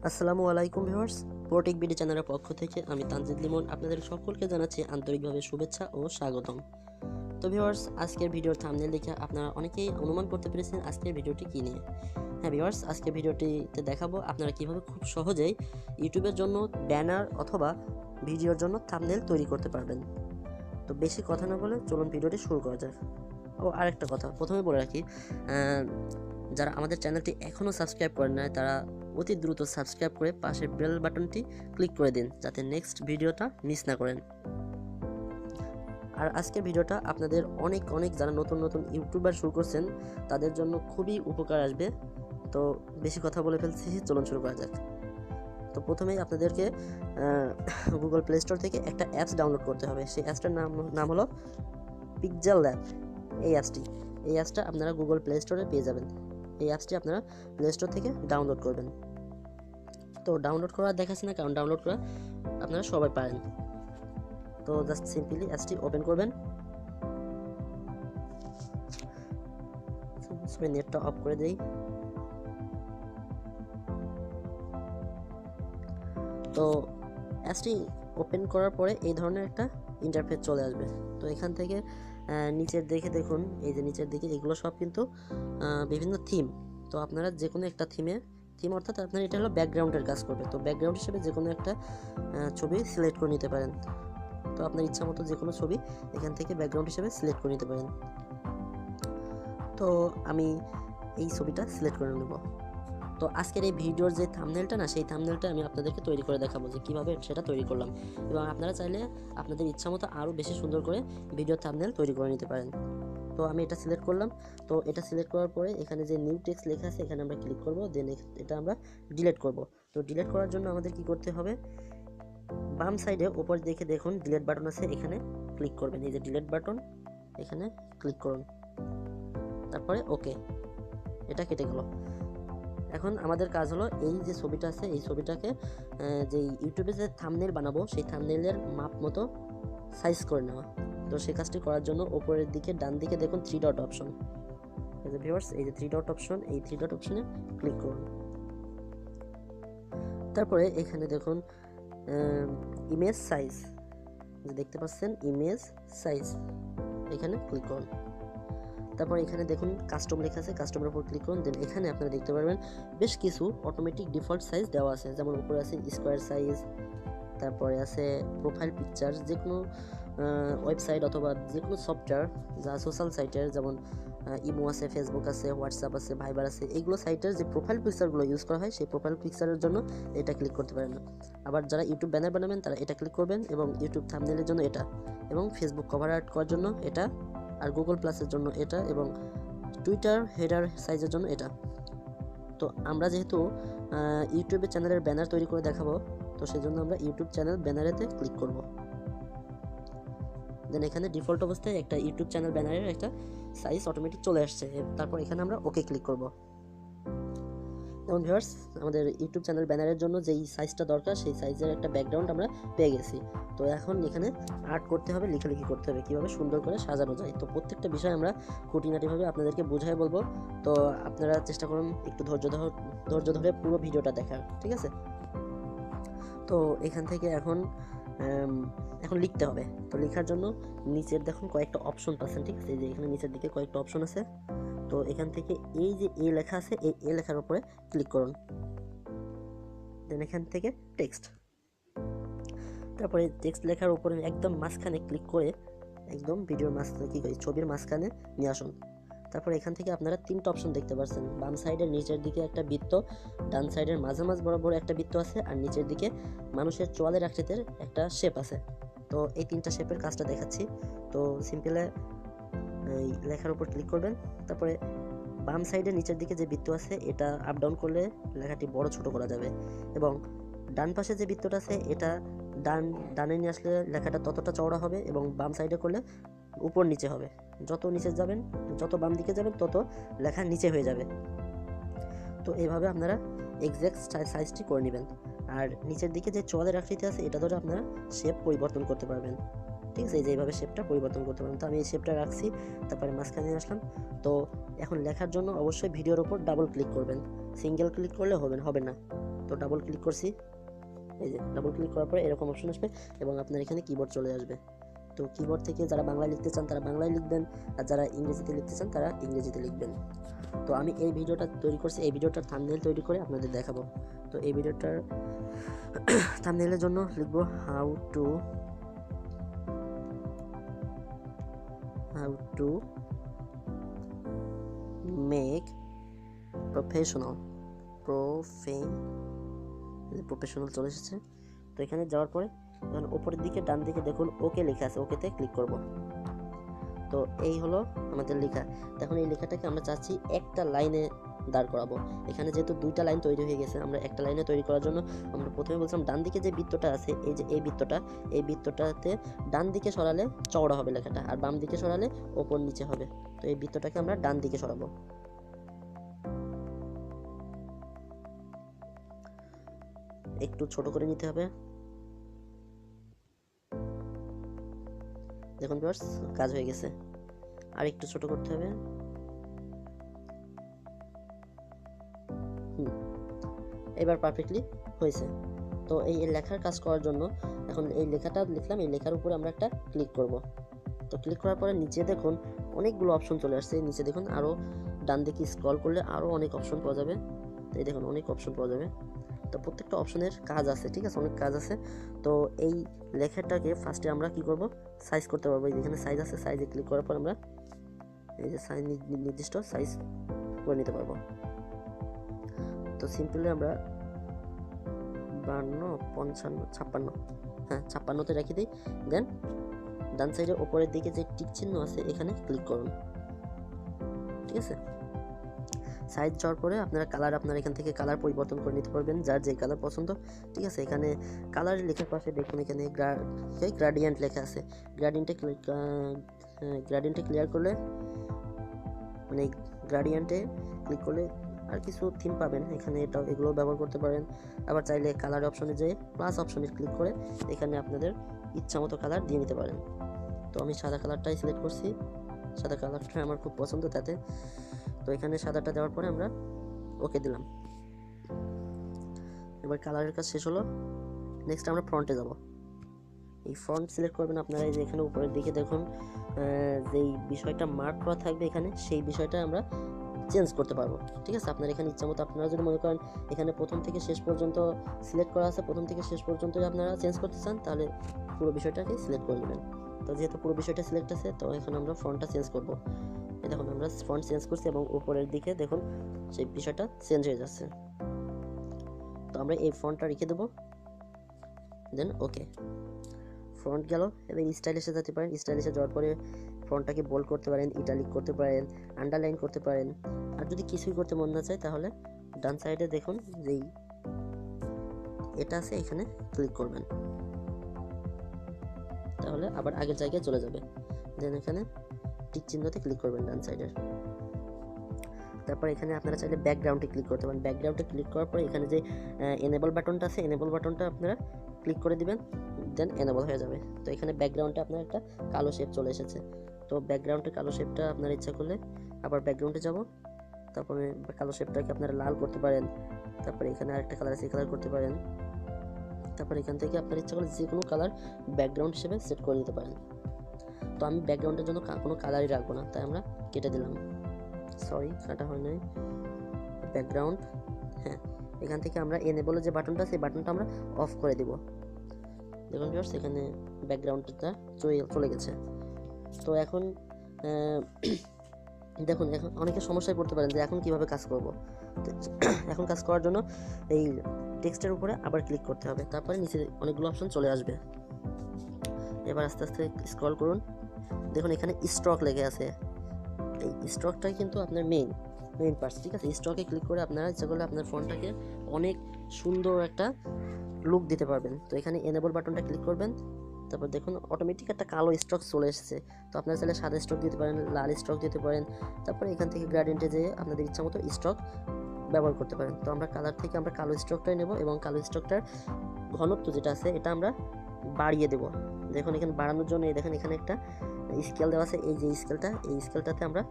আসসালামু আলাইকুম viewers, protect BD চ্যানেলের পক্ষ থেকে আমি তানজিদ লিমন আপনাদের সকলকে জানাচ্ছি আন্তরিকভাবে শুভেচ্ছা ও স্বাগতম। তো ভিউয়ার্স, আজকের ভিডিওর থাম্বনেল দেখে আপনারা অনেকেই অনুমান করতে পেরেছেন আজকের ভিডিওটি কী নিয়ে। হ্যাঁ ভিউয়ার্স, আজকের ভিডিওটিতে দেখাবো আপনারা কীভাবে খুব সহজেই ইউটিউবের জন্য ব্যানার অথবা ভিডিওর জন্য থাম্বনেল তৈরি করতে পারবেন। তো বেশি কথা না বলে চলুন ভিডিওটি শুরু করা যাক। ও আরেকটা কথা প্রথমে বলে রাখি, যারা আমাদের চ্যানেলটি এখনও সাবস্ক্রাইব করেন নাই তারা অতি দ্রুত সাবস্ক্রাইব করে পাশের বেল বাটনটি ক্লিক করে দিন যাতে নেক্সট ভিডিওটা মিস না করেন। আর আজকের ভিডিওটা আপনাদের অনেক যারা নতুন ইউটিউবার শুরু করছেন তাদের জন্য খুবই উপকার আসবে। তো বেশি কথা বলে ফেলছি, চলুন শুরু করা যাক। তো প্রথমেই আপনাদেরকে গুগল প্লে স্টোর থেকে একটা অ্যাপস ডাউনলোড করতে হবে। সেই অ্যাপসটার নাম হলো পিক্সেলল্যাব। এই অ্যাপসটা আপনারা গুগল প্লে স্টোরে পেয়ে যাবেন। এই অ্যাপসটি আপনারা প্লে স্টোর থেকে ডাউনলোড করবেন। তো ডাউনলোড করা দেখাচ্ছি না, কারণ ডাউনলোড করা আপনারা সবাই পারেন। তো জাস্ট সিম্পলি অ্যাপসটি ওপেন করবেন। নেটটা অফ করে দেই। তো অ্যাপসটি ওপেন করার পরে এই ধরনের একটা ইন্টারফেস চলে আসবে। তো এখান থেকে নিচের দিকে দেখুন, এই যে নিচের দিকে এগুলো সব কিন্তু বিভিন্ন থিম। তো আপনারা যে কোনো একটা থিম অর্থাৎ আপনার এটা হলো ব্যাকগ্রাউন্ডের কাজ করবে। তো ব্যাকগ্রাউন্ড হিসেবে যে কোনো একটা ছবি সিলেক্ট করে নিতে পারেন। তো আপনার ইচ্ছা মতো যে কোনো ছবি এখান থেকে ব্যাকগ্রাউন্ড হিসেবে সিলেক্ট করে নিতে পারেন। তো আমি এই ছবিটা সিলেক্ট করে নেব। তো আজকের এই ভিডিওর যে থাম্বনেলটা না, সেই থাম্বনেলটা আমি আপনাদেরকে তৈরি করে দেখাবো যে কীভাবে সেটা তৈরি করলাম, এবং আপনারা চাইলে আপনাদের ইচ্ছা মতো আরও বেশি সুন্দর করে ভিডিওর থাম্বনেল তৈরি করে নিতে পারেন। তো আমি এটা সিলেক্ট করলাম। তো এটা সিলেক্ট করার পরে এখানে যে নিউ টেক্সট লেখা আছে এখানে আমরা ক্লিক করব, দেন এটা আমরা ডিলিট করব। তো ডিলিট করার জন্য আমাদের কি করতে হবে, বাম সাইডে উপর দিকে দেখুন ডিলিট বাটন আছে, এখানে ক্লিক করবেন। এই যে ডিলিট বাটন, এখানে ক্লিক করুন, তারপরে ওকে, এটা কেটে গেল। এখন আমাদের কাজ হলো এই যে ছবিটা আছে এই ছবিটাকে যে ইউটিউবে যে থাম্বনেল বানাবো সেই থাম্বনেলের মাপ মতো সাইজ করে নেওয়া। তো সেই কাজটি করার জন্য উপরের দিকে ডান দিকে দেখুন 3 ডট অপশন। এই যে ভিউয়ার্স, এই যে 3 ডট অপশন, এই 3 ডট অপশনে ক্লিক করুন। তারপরে এখানে দেখুন ইমেজ সাইজ, যে দেখতে পাচ্ছেন ইমেজ সাইজ, এখানে ক্লিক করুন। তারপর এখানে দেখুন কাস্টম লেখা আছে, কাস্টমের উপর ক্লিক করুন। দেন এখানে আপনারা দেখতে পারবেন বেশ কিছু অটোমেটিক ডিফল্ট সাইজ দেওয়া আছে, যেমন উপরে আছে স্কোয়ার সাইজ, তারপরে আছে প্রোফাইল পিকচার। যে কোনো ওয়েবসাইট অথবা যে কোনো সফটওয়্যার যা সোশ্যাল সাইটের, যেমন ইমো আছে, ফেসবুক আছে, হোয়াটসঅ্যাপ আছে, ভাইবার আছে, এইগুলো সাইটের যে প্রোফাইল পিকচারগুলো ইউজ করা হয় সেই প্রোফাইল পিকচারের জন্য এটা ক্লিক করতে পারেন। আবার যারা ইউটিউব ব্যানার বানাবেন তারা এটা ক্লিক করবেন, এবং ইউটিউব থাম্বনেলের জন্য এটা, এবং ফেসবুক কভার আর্ট করার জন্য এটা, আর গুগল প্লাসের জন্য এটা, এবং টুইটার হেডার সাইজের জন্য এটা। তো আমরা যেহেতু ইউটিউবে চ্যানেলের ব্যানার তৈরি করে দেখাবো, তো সেই জন্য আমরা ইউটিউব চ্যানেল ব্যানারেতে ক্লিক করব। দেন এখানে ডিফল্ট অবস্থায় একটা ইউটিউব চ্যানেল ব্যানারের একটা সাইজ অটোমেটিক চলে আসছে। তারপর এখানে আমরা ওকে ক্লিক করব। যেমন ভিউয়ার্স, আমাদের ইউটিউব চ্যানেল ব্যানারের জন্য যেই সাইজটা দরকার সেই সাইজের একটা ব্যাকগ্রাউন্ড আমরা পেয়ে গেছি। তো এখন এখানে আর্ট করতে হবে, লেখালেখি করতে হবে, কীভাবে সুন্দর করে সাজানো যায়। তো প্রত্যেকটা বিষয় আমরা খুঁটিনাটিভাবে আপনাদেরকে বোঝাই বলবো। তো আপনারা চেষ্টা করুন একটু ধৈর্য ধরে পুরো ভিডিওটা দেখার, ঠিক আছে? তো এখান থেকে এখন লিখতে হবে। তো লেখার জন্য নিচের দেখুন কয়েকটা অপশন পাচ্ছেন, ঠিক আছে? এই যে এখানে নিচের দিকে কয়েকটা অপশন আছে। তো এখান থেকে এই যে এ লেখা আছে এই এ লেখার উপরে ক্লিক করুন। দেন এখান থেকে টেক্সট, তারপরে টেক্সট লেখার উপরে একদম মাঝখানে ক্লিক করে একদম ভিডিওর মাঝখানে ছবির মাঝখানে নিয়ে আসুন। তারপর এখান থেকে আপনারা 3টা অপশন দেখতে পাচ্ছেন। বাম সাইডের নিচের দিকে একটা বৃত্ত, ডান সাইডের মাঝামাঝি বরাবর একটা বৃত্ত আছে, আর নিচের দিকে মানুষের চোয়ালের আকৃতির একটা শেপ আছে। তো এই 3টা শেপের কাজটা দেখাচ্ছি। তো সিম্পলে এই লেখার উপর ক্লিক করবেন। তারপরে বাম সাইডের নিচের দিকে যে বৃত্ত আছে এটা আপ ডাউন করলে লেখাটি বড় ছোট করা যাবে, এবং ডান পাশে যে বৃত্তটা আছে এটা ডানে নিয়ে আসলে লেখাটা ততটা চওড়া হবে, এবং বাম সাইডে করলে উপর নিচে হবে। যত নিচে যাবেন, যত বাম দিকে যাবেন তত লেখা নিচে হয়ে যাবে। তো এইভাবে আপনারা এক্স্যাক্ট সাইজটি করে নেবেন। আর নিচের দিকে যে চোয়ালের আকৃতি আছে এটা ধরে আপনারা শেপ পরিবর্তন করতে পারবেন, ঠিক আছে? এই যে এইভাবে শেপটা পরিবর্তন করতে পারবেন। তো আমি এই শেপটা রাখছি, তারপরে মাঝখানে আসলাম। তো এখন লেখার জন্য অবশ্যই ভিডিওর ওপর ডাবল ক্লিক করবেন, সিঙ্গেল ক্লিক করলে হবে না। তো ডাবল ক্লিক করছি, এই যে ডাবল ক্লিক করার পরে এরকম অপশন আসবে এবং আপনার এখানে কিবোর্ড চলে আসবে। তো কিবোর্ড থেকে যারা বাংলায় লিখতে চান তারা বাংলায় লিখবেন, আর যারা ইংরেজিতে লিখতে চান তারা ইংরেজিতে লিখবেন। তো আমি এই ভিডিওটা তৈরি করছি, এই ভিডিওটার থাম্বনেল তৈরি করে আপনাদের দেখাবো। তো এই ভিডিওটার থাম্বনেলের জন্য লিখবো হাউ টু মেক প্রফেশনাল চলে এসেছে। তো এখানে যাওয়ার পরে যখন উপরের দিকে ডান দিকে দেখুন ওকে লেখা আছে, ওকেতে ক্লিক করব। তো এই হলো আমাদের লেখা। এখন এই লেখাটাকে আমরা চাচ্ছি একটা লাইনে দাঁড় করাবো। এখানে যেহেতু দুইটা লাইন তৈরি হয়ে গেছে, আমরা একটা লাইনে তৈরি করার জন্য আমরা প্রথমে বলছিলাম ডান দিকে যে বৃত্তটা আছে, এই যে এই বৃত্তটাতে ডান দিকে সরালে চওড়া হবে লেখাটা, আর বাম দিকে সরালে ওপর নিচে হবে। তো এই বৃত্তটাকে আমরা ডান দিকে সরাবো। একটু ছোট করে নিতে হবে। দেখুন ভিউয়ার্স, কাজ হয়ে গেছে। আর একটু ছোট করতে হবে। এবার পারফেক্টলি হয়েছে। তো এই লেখার কাজ করার জন্য এখন এই লেখাটা লিখলাম, এই লেখার উপরে আমরা একটা ক্লিক করব। তো ক্লিক করার পরে নিচে দেখুন অনেকগুলো অপশন চলে আসছে। নিচে দেখুন আরও ডান দিকে স্ক্রল করলে আরও অনেক অপশন পাওয়া যাবে। তো এই দেখুন অনেক অপশন পাওয়া যাবে। তো প্রত্যেকটা অপশনের কাজ আছে, ঠিক আছে, অনেক কাজ আছে। তো এই লেখাটাকে ফার্স্টে আমরা কি করব, সাইজ করতে পারবো। এখানে সাইজ আছে, সাইজে ক্লিক করার পর আমরা এই যে সাইজ নির্দিষ্ট সাইজ করে নিতে পারবো। তো সিম্পলি আমরা 52, 55, 56, হ্যাঁ 56তে রেখে দিই। দেন ডান সাইডের উপরের দিকে যে টিক চিহ্ন আছে এখানে ক্লিক করুন, ঠিক আছে। সাইজ যাওয়ার পরে আপনারা কালার, আপনারা এখান থেকে কালার পরিবর্তন করে নিতে পারবেন, যার যে কালার পছন্দ, ঠিক আছে। এখানে কালারের লেখার পাশে দেখুন এখানে গ্রাডিয়েন্ট লেখা আছে। গ্রাডিয়েন্টে ক্লিয়ার করলে মানে গ্রাডিয়েন্টে ক্লিক করলে আর কিছু থিম পাবেন এখানে, এগুলো ব্যবহার করতে পারেন। আবার চাইলে কালার অপশনে যেয়ে প্লাস অপশনে ক্লিক করে এখানে আপনাদের ইচ্ছা মতো কালার দিয়ে নিতে পারেন। তো আমি সাদা কালারটাই সিলেক্ট করছি, সাদা কালারটা আমার খুব পছন্দ তাতে। তো এখানে সাদাটা দেওয়ার পরে আমরা ওকে দিলাম। এবার কালারের কাজ শেষ হলো। নেক্সট আমরা ফ্রন্টে যাব। এই ফ্রন্ট সিলেক্ট করবেন আপনারা। এই যে এখানে উপরের দিকে দেখুন যেই বিষয়টা মার্ক করা থাকবে এখানে, সেই বিষয়টা আমরা চেঞ্জ করতে পারবো, ঠিক আছে। আপনার এখানে ইচ্ছা মতো, আপনারা যদি মনে করেন এখানে প্রথম থেকে শেষ পর্যন্ত সিলেক্ট করা আছে, প্রথম থেকে শেষ পর্যন্ত আপনারা চেঞ্জ করতে চান তাহলে পুরো বিষয়টাকে সিলেক্ট করে নেবেন। তো যেহেতু পুরো বিষয়টা সিলেক্ট আছে, তো এখানে আমরা ফ্রন্টটা চেঞ্জ করব। এই দেখুন আমরা ফন্ট চেঞ্জ করছি এবং উপরের দিকে দেখুন সেই বিষয়টা চেঞ্জ হয়ে যাচ্ছে। তো আমরা এই ফন্টটা রেখে দেবো, দেন ওকে। ফন্ট গেল। এবার স্টাইলিশে যেতে পারেন। স্টাইলিশে যাওয়ার পরে ফন্টটাকে বোল্ড করতে পারেন, ইটালিক করতে পারেন, আন্ডারলাইন করতে পারেন। আর যদি কিছুই করতে মন না চায় তাহলে ডান সাইডে দেখুন যেই এটা আছে এখানে ক্লিক করবেন, তাহলে আবার আগের জায়গায় চলে যাবে। দেন এখানে টিক চিহ্নতে ক্লিক করবেন ডান সাইডের। তারপর এখানে আপনারা চাইলে ব্যাকগ্রাউন্ডে ক্লিক করতে পারেন। ব্যাকগ্রাউন্ডে ক্লিক করার পরে এখানে যে এনেবল বাটনটা আছে, এনেবল বাটনটা আপনারা ক্লিক করে দিবেন, দেন এনেবল হয়ে যাবে। তো এখানে ব্যাকগ্রাউন্ডে আপনার একটা কালো শেপ চলে এসেছে। তো ব্যাকগ্রাউন্ডের কালো শেপটা আপনার ইচ্ছা করলে আবার ব্যাকগ্রাউন্ডে যাব, তারপরে কালো শেপটাকে আপনারা লাল করতে পারেন। তারপরে এখানে আরেকটা কালার আছে, কালার করতে পারেন। তারপর এখান থেকে আপনার ইচ্ছা করলে যে কোনো কালার ব্যাকগ্রাউন্ড হিসেবে সেট করে দিতে পারেন। তো আমি ব্যাকগ্রাউন্ডের জন্য কোনো কালারই রাখবো না, তাই আমরা কেটে দিলাম। সরি, কাটা হয় নাই। ব্যাকগ্রাউন্ড, হ্যাঁ, এখান থেকে আমরা এনেবলের যে বাটনটা সেই বাটনটা আমরা অফ করে দিব। দেখুন ভিউয়ার্স এখানে ব্যাকগ্রাউন্ডটা চলে গেছে। তো এখন দেখুন এখন অনেকে সমস্যায় পড়তে পারেন যে এখন কিভাবে কাজ করব। এখন কাজ করার জন্য এই টেক্সটের উপরে আবার ক্লিক করতে হবে, তারপরে নিচে অনেকগুলো অপশন চলে আসবে। এবার আস্তে আস্তে স্ক্রল করুন। দেখুন এখানে স্ট্রক লেগে আছে। এই স্ট্রকটাই কিন্তু আপনার মেইন পার্টস, ঠিক আছে। স্ট্রকে ক্লিক করে আপনারা ইচ্ছা করলে আপনার ফোনটাকে অনেক সুন্দর একটা লুক দিতে পারবেন। তো এখানে এনেবল বাটনটা ক্লিক করবেন, তারপর দেখুন অটোমেটিক একটা কালো স্ট্রক চলে এসেছে। তো আপনারা চাইলে সাদা স্ট্রক দিতে পারেন, লাল স্ট্রক দিতে পারেন। তারপরে এখান থেকে গ্রেডিয়েন্টে যেয়ে আপনাদের ইচ্ছা মতো স্ট্রক ব্যবহার করতে পারেন। তো আমরা কালার থেকে আমরা কালো স্ট্রকটাই নেব এবং কালো স্ট্রকটার ঘনত্ব যেটা আছে এটা আমরা বাড়িয়ে দেব। দেখুন এখানে বাড়ানোর জন্য এই দেখেন এখানে একটা স্কেল দেওয়া আছে। এই যে স্কেলটা, এই স্কেলটাতে আমরা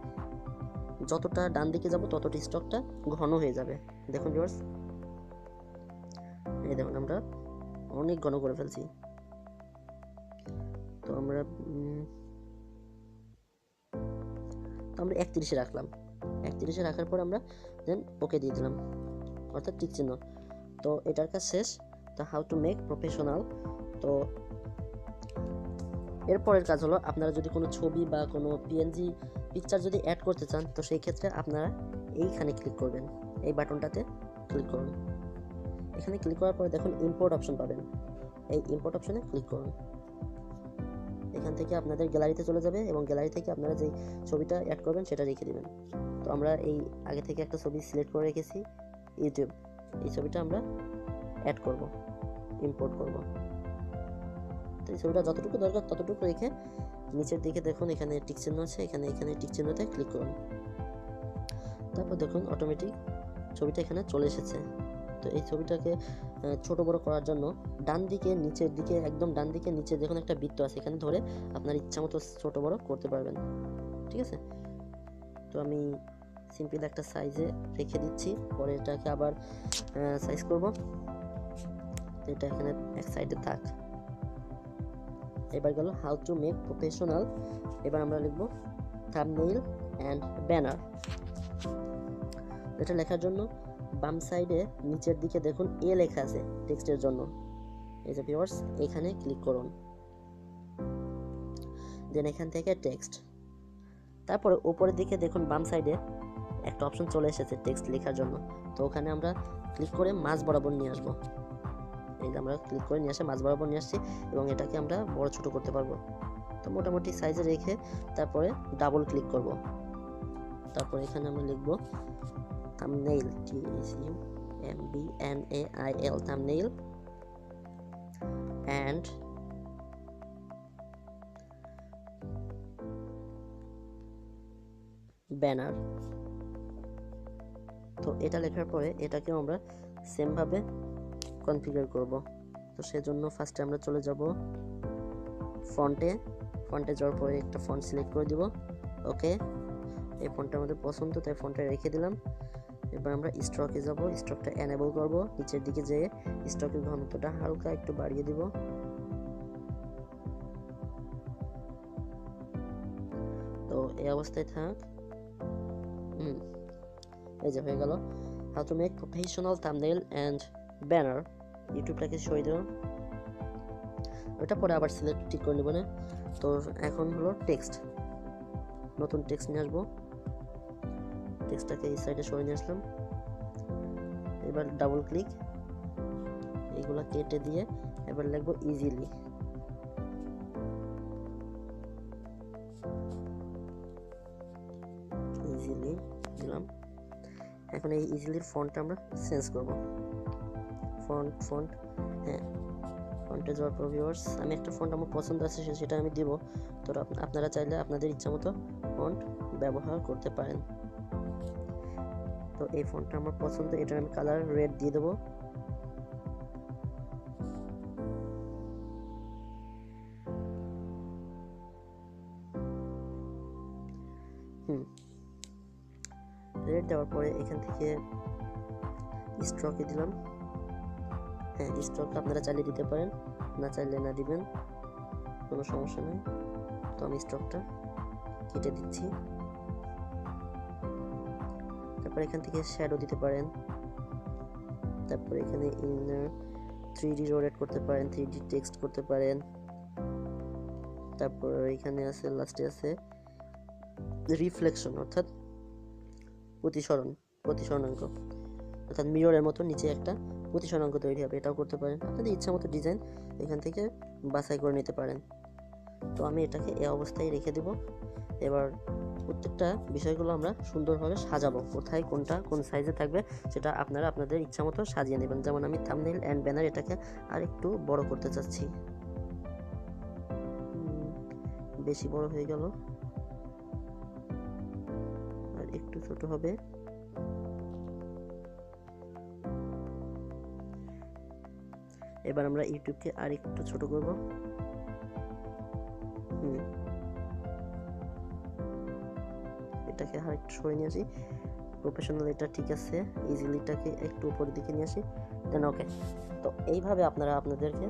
যতটা ডান দিকে যাব ততটা স্ট্রকটা ঘন হয়ে যাবে। দেখুন ভিউয়ার্স এই দেখুন আমরা অনেক ঘন করে ফেলছি। তো আমরা 31-এ রাখলাম। 31-এ রাখার পর আমরা দেন ওকে দিয়ে দিলাম, অর্থাৎ টিক চিহ্ন। তো এটার কাজ শেষ। তো হাউ টু মেক প্রফেশনাল। তো এরপরের কাজ হলো, আপনারা যদি কোনো ছবি বা কোনো পিএনজি পিকচার যদি অ্যাড করতে চান, তো সেই ক্ষেত্রে আপনারা এইখানে ক্লিক করবেন, এই বাটনটাতে ক্লিক করুন। এখানে ক্লিক করার পরে দেখুন ইম্পোর্ট অপশন পাবেন, এই ইম্পোর্ট অপশনে ক্লিক করুন। এখান থেকে আপনাদের গ্যালারিতে চলে যাবে এবং গ্যালারি থেকে আপনারা যেই ছবিটা অ্যাড করবেন সেটা রেখে দেবেন। তো আমরা এই আগে থেকে একটা ছবি সিলেক্ট করে রেখেছি, ইউটিউব। এই ছবিটা আমরা অ্যাড করব, ইম্পোর্ট করব। তো এই ছবিটা যতটুকু দরকার ততটুকু রেখে নিচের দিকে দেখুন এখানে টিক চিহ্ন আছে, এখানে টিক চিহ্নতে ক্লিক করুন। তারপর দেখুন অটোমেটিক ছবিটা এখানে চলে এসেছে। তো এই ছবিটাকে ছোট বড় করার জন্য ডান দিকে নিচের দিকে, একদম ডান দিকে নিচে দেখুন একটা বৃত্ত আছে, এখানে ধরে আপনার ইচ্ছা মতো ছোট বড় করতে পারবেন। ঠিক আছে, তো আমি সিম্পল একটা সাইজে রেখে দিচ্ছি, পরে এটাকে আবার সাইজ করব। এটা এখানে এক সাইডে থাক। এবার গেল হাউ টু মেক প্রফেশনাল। এবার আমরা লিখব থাম্বনেইল অ্যান্ড ব্যানার। এটা লেখার জন্য বাম সাইডে নিচের দিকে দেখুন এ লেখা আছে টেক্সটের জন্য, এই যে ভিউয়ার্স, এখানে ক্লিক করুন। দেন এখান থেকে টেক্সট, তারপরে উপরের দিকে দেখুন বাম সাইডে একটা অপশন চলে এসেছে টেক্সট লেখার জন্য। তো ওখানে আমরা ক্লিক করে মাঝ বরাবর নিয়ে আসবো। এই যে আমরা ক্লিক করে নিয়ে আসে মাঝ বরাবর নিয়ে আসছি এবং এটাকে আমরা বড় ছোট করতে পারবো। তো মোটামুটি সাইজে রেখে তারপরে ডাবল ক্লিক করব। তারপর এখানে আমরা লিখব thumbnail, THUMBNAIL, thumbnail and banner. তো এটা লেখার পরে এটাকেও আমরা সেম ভাবে কনফিগার করব। তো সেজন্য ফার্স্টে আমরা চলে যাব ফন্টে যাওয়ার পরে একটা ফন্ট সিলেক্ট করে দিব। ওকে, এই ফন্টটা আমাদের পছন্দ তাই ফন্টটা রেখে দিলাম। এবার আমরা স্ট্রোকে যাব, স্ট্রোকটা এনেবল করব, নিচের দিকে যেয়ে স্ট্রোকের ঘনত্বটা হালকা একটু বাড়িয়ে দিব। তো এই অবস্থায় থাক। এই যে হয়ে গেল how to make professional thumbnail and banner. ইউটিউবটাকে সরিয়ে দেব, ওটা পরে আবার সিলেক্ট ঠিক করে নেব না। তো এখন হলো টেক্সট, নতুন টেক্সট নিয়ে আসবো। টেক্সটটাকে এই সাইডে সরিয়ে নিয়ে আসলাম। এবার ডাবল ক্লিক, এইগুলা কেটে দিয়ে এবার লিখবো ইজিলি। দিলাম। এখন এই ইজিলির ফন্টটা আমরা চেঞ্জ করব। ফন্ট হ্যাঁ, ফন্টে যাওয়ার পর ভিউয়ার্স আমি একটা ফন্ট আমার পছন্দ আছে সেটা আমি দিব। তো আপনারা চাইলে আপনাদের ইচ্ছা মতো ফন্ট ব্যবহার করতে পারেন। তো এই ফন্টটা আমার পছন্দ, এটার আমি কালার রেড দিয়ে দেবো। রেড দেওয়ার পরে এখান থেকে স্ট্রোকে দিলাম। হ্যাঁ, স্ট্রোক আপনারা চাইলে দিতে পারেন, না চাইলে না দিবেন, কোনো সমস্যা নেই। তো আমি স্ট্রোকটা কেটে দিচ্ছি। তারপর এখান থেকে শ্যাডো দিতে পারেন। তারপর এখানে ইনার 3D রোটেট করতে পারেন, 3D টেক্সট করতে পারেন। তারপর এখানে আছে লাস্টে আছে রিফ্লেকশন, অর্থাৎ প্রতিসরণাঙ্ক, অর্থাৎ মিররের মতো নিচে একটা প্রতিসরণাঙ্ক তৈরি হবে, এটাও করতে পারেন। আপনাদের ইচ্ছা মতো ডিজাইন এখান থেকে বাছাই করে নিতে পারেন। তো আমি এটাকে এই অবস্থায় রেখে দেব। এবার প্রত্যেকটা বিষয়গুলো আমরা সুন্দরভাবে সাজাবো, কোথায় কোনটা কোন সাইজে থাকবে সেটা আপনারা আপনাদের ইচ্ছা মতো সাজিয়ে নেবেন। যেমন আমি থাম্বনেইল অ্যান্ড ব্যানার এটাকে আর একটু বড় করতে চাচ্ছি, বেশি বড় হয়ে গেল, আর একটু ছোট হবে। এবার আমরা ইউটিউবকে আর একটু ছোট করব। এটাকে আর একটু সরিয়ে নিয়ে আসি। প্রফেশনাল এটা ঠিক আছে, ইজিলিটাকে একটু উপরের দিকে নিয়ে আসি, দেন ওকে। তো এইভাবে আপনারা আপনাদেরকে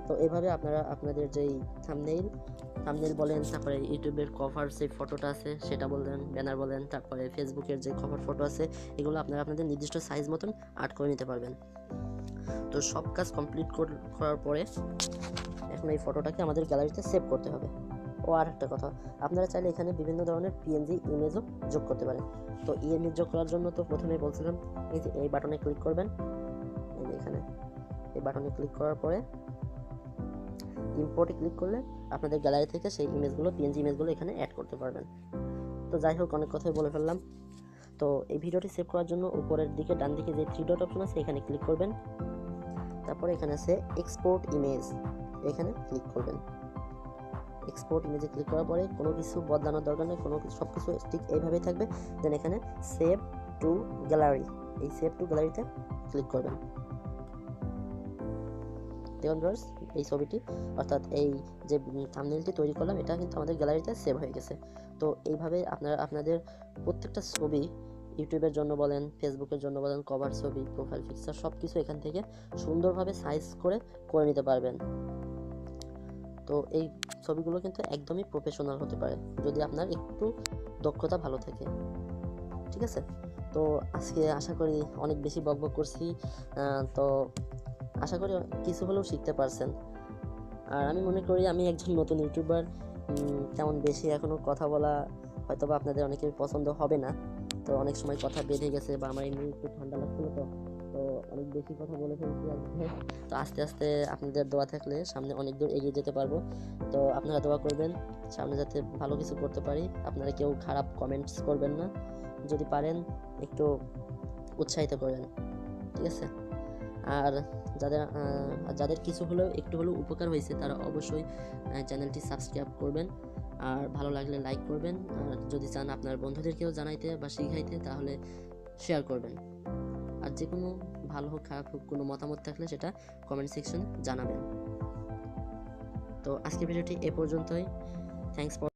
তো এইভাবে আপনারা আপনাদের যেই থাম্বনেইল বলেন, তারপরে ইউটিউবের কভার যে ফটোটা আছে সেটা বলেন, ব্যানার বলেন, তারপরে ফেসবুকের যে কভার ফটো আছে, এগুলো আপনারা আপনাদের নির্দিষ্ট সাইজ মতন আর্ট করে নিতে পারবেন। তো সব কাজ কমপ্লিট করার পরে এখন এই ফটোটাকে আমাদের গ্যালারিতে সেভ করতে হবে। ও আর একটা কথা, আপনারা চাইলে এখানে বিভিন্ন ধরনের পিএনজি ইমেজও যোগ করতে পারেন। তো ইমেজ যোগ করার জন্য তো প্রথমেই বলছিলাম এই যে এই বাটনে ক্লিক করবেন, এই যে এখানে এই বাটনে ক্লিক করার পরে ইম্পোর্টে ক্লিক করলে আপনাদের গ্যালারি থেকে সেই ইমেজগুলো পিএনজি ইমেজগুলো এখানে অ্যাড করতে পারবেন। তো যাই হোক, অনেক কথাই বলে ফেললাম। তো এই ভিডিওটি সেভ করার জন্য উপরের দিকে ডান দিকে যে 3 ডট অপশন আছে এখানে ক্লিক করবেন, তারপরে এখানে আছে এক্সপোর্ট ইমেজ, এখানে ক্লিক করবেন। এক্সপোর্ট ইমেজে ক্লিক করার পরে কোনো কিছু বদলানোর দরকার নেই, সব কিছু ঠিক এইভাবেই থাকবে। দেন এখানে সেভ টু গ্যালারি, এই সেভ টু গ্যালারিতে ক্লিক করবেন। দেখুন ভিউয়ার্স, এই ছবিটি অর্থাৎ এই যে থাম্বনেইলটি তৈরি করলাম এটা কিন্তু আমাদের গ্যালারিতে সেভ হয়ে গেছে। তো এইভাবে আপনারা আপনাদের প্রত্যেকটা ছবি ইউটিউবের জন্য বলেন, ফেসবুকের জন্য বলেন, কভার ছবি, প্রোফাইল পিকচার সব কিছু এখান থেকে সুন্দরভাবে সাইজ করে নিতে পারবেন। তো এই ছবিগুলো কিন্তু একদমই প্রফেশনাল হতে পারে যদি আপনার একটু দক্ষতা ভালো থাকে, ঠিক আছে? তো আজকে আশা করি অনেক বেশি বকবক করছি, তো আশা করি কিছু হলেও শিখতে পারছেন। আর আমি মনে করি আমি একজন নতুন ইউটিউবার, তেমন বেশি এখনও কথা বলা হয়তো বা আপনাদের অনেকের পছন্দ হবে না। তো অনেক সময় কথা বেঁধে গেছে বা আমার এমনি একটু ঠান্ডা লাগছিল, তো অনেক বেশি কথা বলে ফেলছি আজকে। তো আস্তে আস্তে আপনাদের দোয়া থাকলে সামনে অনেক দূর এগিয়ে যেতে পারবো। তো আপনারা দোয়া করবেন সামনে যাতে ভালো কিছু করতে পারি। আপনারা কেউ খারাপ কমেন্টস করবেন না, যদি পারেন একটু উৎসাহিত করবেন, ঠিক আছে? আর যাদের কিছু হলেও একটু হলেও উপকার হয়েছে তারা অবশ্যই চ্যানেলটি সাবস্ক্রাইব করবেন, আর ভালো লাগলে লাইক করবেন, আর যদি চান আপনার বন্ধুদেরকেও জানাইতে বা শিখাইতে তাহলে শেয়ার করবেন। আর যে কোনো ভালো হোক খারাপ হোক কোনো মতামত থাকলে সেটা কমেন্ট সেকশনে জানাবেন। তো আজকের ভিডিওটি এ পর্যন্তই। Thanks for